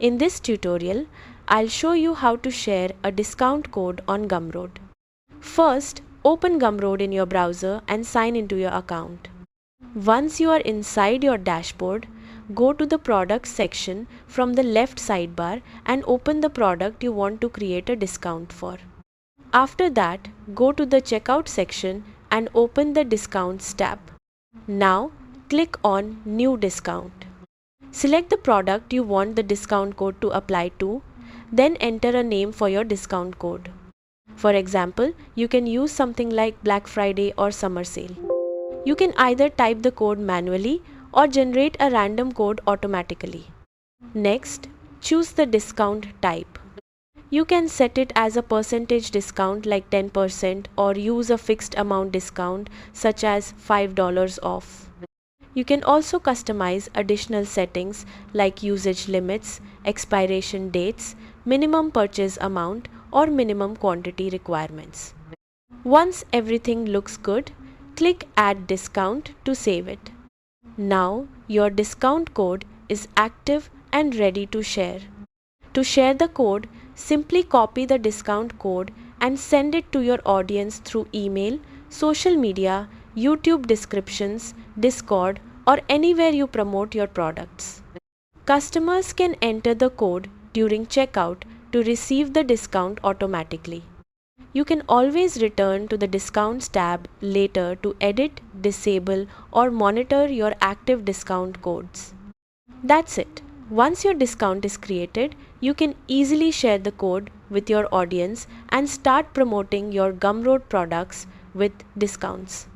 In this tutorial, I'll show you how to share a discount code on Gumroad. First, open Gumroad in your browser and sign into your account. Once you are inside your dashboard, go to the Products section from the left sidebar and open the product you want to create a discount for. After that, go to the Checkout section and open the Discounts tab. Now, click on New Discount. Select the product you want the discount code to apply to, then enter a name for your discount code. For example, you can use something like Black Friday or Summer Sale. You can either type the code manually or generate a random code automatically. Next, choose the discount type. You can set it as a percentage discount like 10% or use a fixed amount discount such as $5 off. You can also customize additional settings like usage limits, expiration dates, minimum purchase amount, or minimum quantity requirements. Once everything looks good, click Add Discount to save it. Now your discount code is active and ready to share. To share the code, simply copy the discount code and send it to your audience through email, social media, YouTube descriptions, Discord, or anywhere you promote your products. Customers can enter the code during checkout to receive the discount automatically. You can always return to the Discounts tab later to edit, disable, or monitor your active discount codes. That's it. Once your discount is created, you can easily share the code with your audience and start promoting your Gumroad products with discounts.